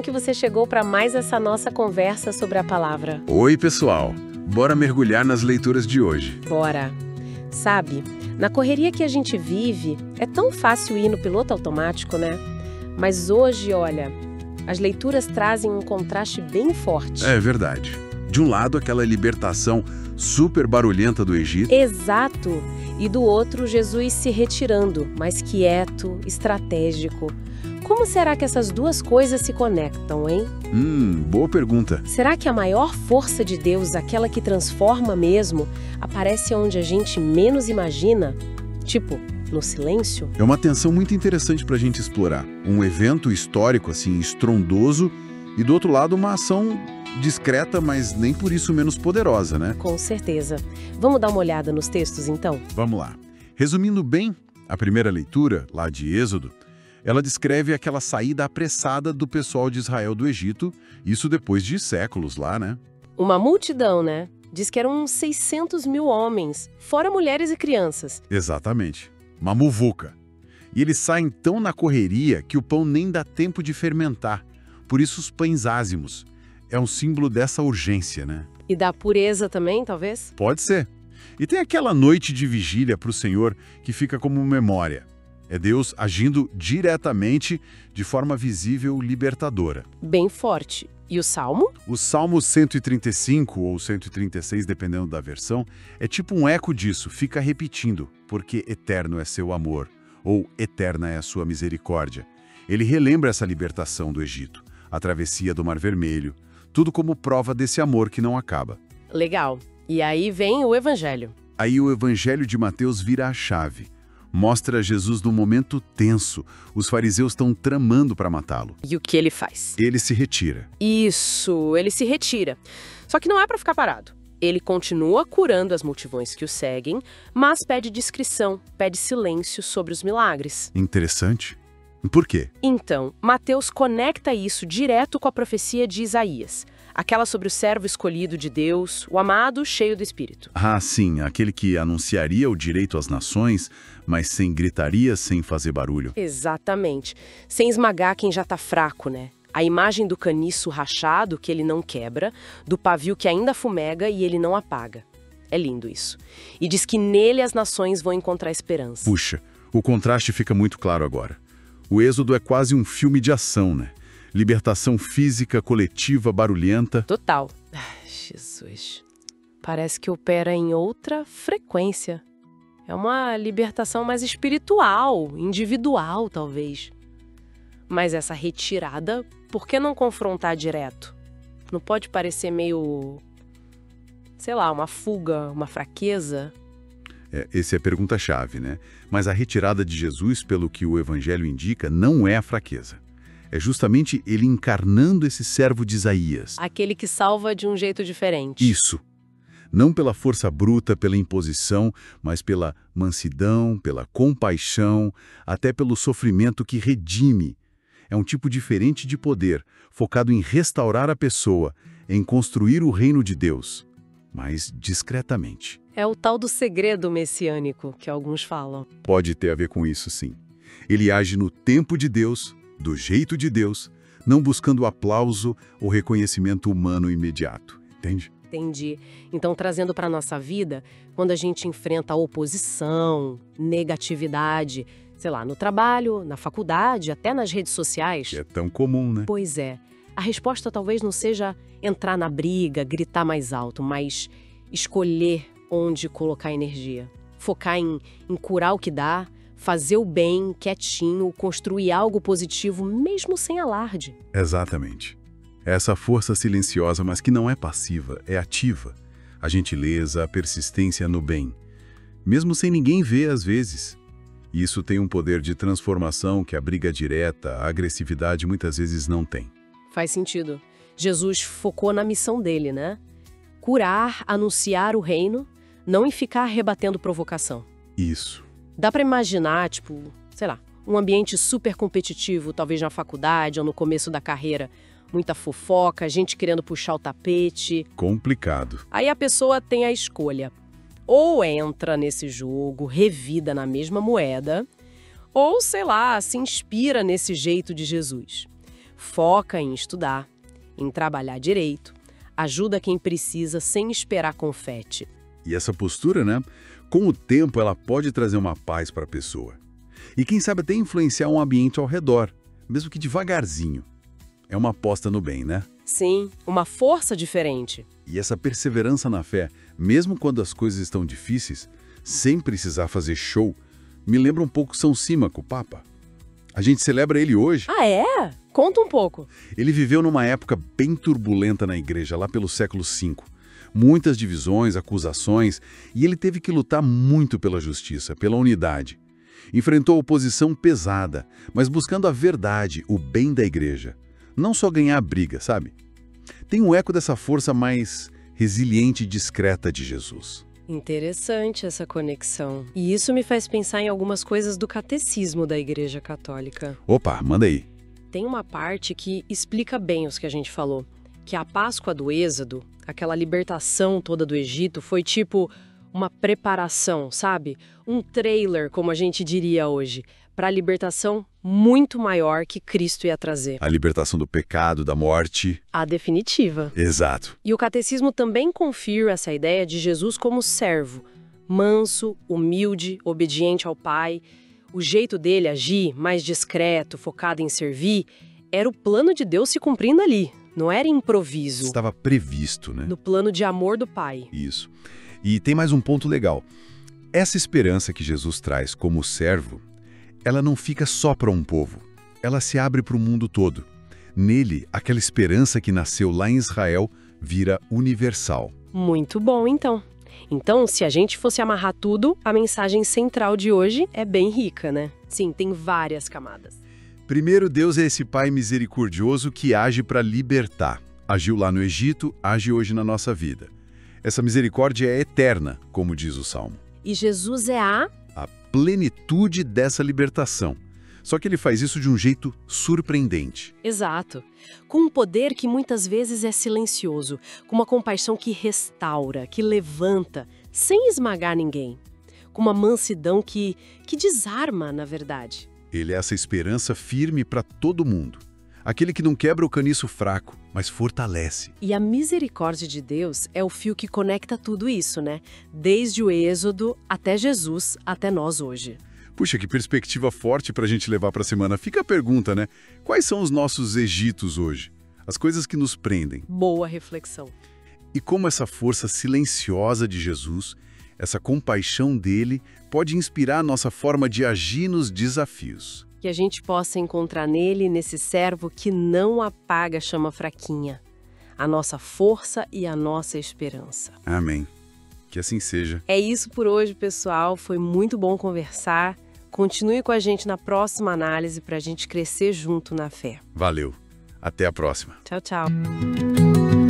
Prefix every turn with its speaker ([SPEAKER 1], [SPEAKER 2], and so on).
[SPEAKER 1] que você chegou para mais essa nossa conversa sobre a palavra.
[SPEAKER 2] Oi, pessoal! Bora mergulhar nas leituras de hoje.
[SPEAKER 1] Bora! Sabe, na correria que a gente vive, é tão fácil ir no piloto automático, né? Mas hoje, olha, as leituras trazem um contraste bem forte.
[SPEAKER 2] É verdade. De um lado, aquela libertação super barulhenta do Egito.
[SPEAKER 1] Exato! E do outro, Jesus se retirando, mais quieto, estratégico. Como será que essas duas coisas se conectam, hein?
[SPEAKER 2] Boa pergunta.
[SPEAKER 1] Será que a maior força de Deus, aquela que transforma mesmo, aparece onde a gente menos imagina? Tipo, no silêncio?
[SPEAKER 2] É uma tensão muito interessante para a gente explorar. Um evento histórico, assim, estrondoso, e do outro lado, uma ação discreta, mas nem por isso menos poderosa, né?
[SPEAKER 1] Com certeza. Vamos dar uma olhada nos textos, então?
[SPEAKER 2] Vamos lá. Resumindo bem, a primeira leitura, lá de Êxodo, ela descreve aquela saída apressada do pessoal de Israel do Egito, isso depois de séculos lá, né?
[SPEAKER 1] Uma multidão, né? Diz que eram uns 600 mil homens, fora mulheres e crianças.
[SPEAKER 2] Exatamente. Uma muvuca. E eles saem tão na correria que o pão nem dá tempo de fermentar. Por isso os pães ázimos. É um símbolo dessa urgência, né?
[SPEAKER 1] E da pureza também, talvez?
[SPEAKER 2] Pode ser. E tem aquela noite de vigília para o Senhor que fica como memória. É Deus agindo diretamente, de forma visível, libertadora.
[SPEAKER 1] Bem forte. E o Salmo?
[SPEAKER 2] O Salmo 135 ou 136, dependendo da versão, é tipo um eco disso, fica repetindo, porque eterno é seu amor, ou eterna é a sua misericórdia. Ele relembra essa libertação do Egito, a travessia do Mar Vermelho, tudo como prova desse amor que não acaba.
[SPEAKER 1] Legal. E aí vem o Evangelho.
[SPEAKER 2] Aí o Evangelho de Mateus vira a chave. Mostra Jesus num momento tenso. Os fariseus estão tramando para matá-lo.
[SPEAKER 1] E o que ele faz?
[SPEAKER 2] Ele se retira.
[SPEAKER 1] Isso, ele se retira. Só que não é para ficar parado. Ele continua curando as multidões que o seguem, mas pede discrição, pede silêncio sobre os milagres.
[SPEAKER 2] Interessante. Por quê?
[SPEAKER 1] Então, Mateus conecta isso direto com a profecia de Isaías. Aquela sobre o servo escolhido de Deus, o amado cheio do Espírito.
[SPEAKER 2] Ah, sim, aquele que anunciaria o direito às nações, mas sem gritaria, sem fazer barulho.
[SPEAKER 1] Exatamente. Sem esmagar quem já está fraco, né? A imagem do caniço rachado que ele não quebra, do pavio que ainda fumega e ele não apaga. É lindo isso. E diz que nele as nações vão encontrar esperança.
[SPEAKER 2] Puxa, o contraste fica muito claro agora. O Êxodo é quase um filme de ação, né? Libertação física, coletiva, barulhenta.
[SPEAKER 1] Total. Jesus. Parece que opera em outra frequência. É uma libertação mais espiritual, individual, talvez. Mas essa retirada, por que não confrontar direto? Não pode parecer meio, sei lá, uma fuga, uma fraqueza?
[SPEAKER 2] Essa é a pergunta-chave, né? Mas a retirada de Jesus, pelo que o Evangelho indica, não é a fraqueza. É justamente ele encarnando esse servo de Isaías.
[SPEAKER 1] Aquele que salva de um jeito diferente.
[SPEAKER 2] Isso. Não pela força bruta, pela imposição, mas pela mansidão, pela compaixão, até pelo sofrimento que redime. É um tipo diferente de poder, focado em restaurar a pessoa, em construir o reino de Deus, mas discretamente.
[SPEAKER 1] É o tal do segredo messiânico que alguns falam.
[SPEAKER 2] Pode ter a ver com isso, sim. Ele age no tempo de Deus, do jeito de Deus, não buscando aplauso ou reconhecimento humano imediato. Entende?
[SPEAKER 1] Entendi. Então, trazendo para a nossa vida, quando a gente enfrenta oposição, negatividade, sei lá, no trabalho, na faculdade, até nas redes sociais.
[SPEAKER 2] Que é tão comum, né?
[SPEAKER 1] Pois é. A resposta talvez não seja entrar na briga, gritar mais alto, mas escolher onde colocar energia. Focar em curar o que dá, fazer o bem, quietinho, construir algo positivo, mesmo sem alarde.
[SPEAKER 2] Exatamente. Essa força silenciosa, mas que não é passiva, é ativa. A gentileza, a persistência no bem. Mesmo sem ninguém ver, às vezes. Isso tem um poder de transformação que a briga direta, a agressividade muitas vezes não tem.
[SPEAKER 1] Faz sentido. Jesus focou na missão dele, né? Curar, anunciar o reino, não em ficar rebatendo provocação.
[SPEAKER 2] Isso.
[SPEAKER 1] Dá pra imaginar, tipo, sei lá, um ambiente super competitivo, talvez na faculdade ou no começo da carreira. Muita fofoca, gente querendo puxar o tapete.
[SPEAKER 2] Complicado.
[SPEAKER 1] Aí a pessoa tem a escolha. Ou entra nesse jogo, revida na mesma moeda, ou, sei lá, se inspira nesse jeito de Jesus. Foca em estudar, em trabalhar direito, ajuda quem precisa sem esperar confete.
[SPEAKER 2] E essa postura, né? Com o tempo, ela pode trazer uma paz para a pessoa. E quem sabe até influenciar um ambiente ao redor, mesmo que devagarzinho. É uma aposta no bem, né?
[SPEAKER 1] Sim, uma força diferente.
[SPEAKER 2] E essa perseverança na fé, mesmo quando as coisas estão difíceis, sem precisar fazer show, me lembra um pouco São Símaco, Papa. A gente celebra ele hoje.
[SPEAKER 1] Ah, é? Conta um pouco.
[SPEAKER 2] Ele viveu numa época bem turbulenta na igreja, lá pelo século V. Muitas divisões, acusações, e ele teve que lutar muito pela justiça, pela unidade. Enfrentou oposição pesada, mas buscando a verdade, o bem da igreja. Não só ganhar a briga, sabe? Tem um eco dessa força mais resiliente e discreta de Jesus.
[SPEAKER 1] Interessante essa conexão. E isso me faz pensar em algumas coisas do catecismo da Igreja Católica.
[SPEAKER 2] Opa, manda aí.
[SPEAKER 1] Tem uma parte que explica bem os que a gente falou, que a Páscoa do Êxodo, aquela libertação toda do Egito, foi tipo uma preparação, sabe? Um trailer, como a gente diria hoje, para a libertação muito maior que Cristo ia trazer.
[SPEAKER 2] A libertação do pecado, da morte.
[SPEAKER 1] A definitiva.
[SPEAKER 2] Exato.
[SPEAKER 1] E o catecismo também confirma essa ideia de Jesus como servo, manso, humilde, obediente ao Pai. O jeito dele agir, mais discreto, focado em servir, era o plano de Deus se cumprindo ali. Não era improviso.
[SPEAKER 2] Estava previsto, né?
[SPEAKER 1] No plano de amor do Pai.
[SPEAKER 2] Isso. E tem mais um ponto legal. Essa esperança que Jesus traz como servo, ela não fica só para um povo. Ela se abre para o mundo todo. Nele, aquela esperança que nasceu lá em Israel vira universal.
[SPEAKER 1] Muito bom, então. Então, se a gente fosse amarrar tudo, a mensagem central de hoje é bem rica, né? Sim, tem várias camadas.
[SPEAKER 2] Primeiro, Deus é esse Pai misericordioso que age para libertar. Agiu lá no Egito, age hoje na nossa vida. Essa misericórdia é eterna, como diz o Salmo.
[SPEAKER 1] E Jesus é a
[SPEAKER 2] Plenitude dessa libertação. Só que ele faz isso de um jeito surpreendente.
[SPEAKER 1] Exato. Com um poder que muitas vezes é silencioso, com uma compaixão que restaura, que levanta, sem esmagar ninguém. Com uma mansidão que desarma, na verdade.
[SPEAKER 2] Ele é essa esperança firme para todo mundo. Aquele que não quebra o caniço fraco, mas fortalece.
[SPEAKER 1] E a misericórdia de Deus é o fio que conecta tudo isso, né? Desde o Êxodo até Jesus, até nós hoje.
[SPEAKER 2] Puxa, que perspectiva forte para a gente levar para a semana. Fica a pergunta, né? Quais são os nossos Egitos hoje? As coisas que nos prendem.
[SPEAKER 1] Boa reflexão.
[SPEAKER 2] E como essa força silenciosa de Jesus, essa compaixão dele, pode inspirar a nossa forma de agir nos desafios.
[SPEAKER 1] Que a gente possa encontrar nele, nesse servo que não apaga a chama fraquinha, a nossa força e a nossa esperança.
[SPEAKER 2] Amém. Que assim seja.
[SPEAKER 1] É isso por hoje, pessoal. Foi muito bom conversar. Continue com a gente na próxima análise para a gente crescer junto na fé.
[SPEAKER 2] Valeu. Até a próxima.
[SPEAKER 1] Tchau, tchau.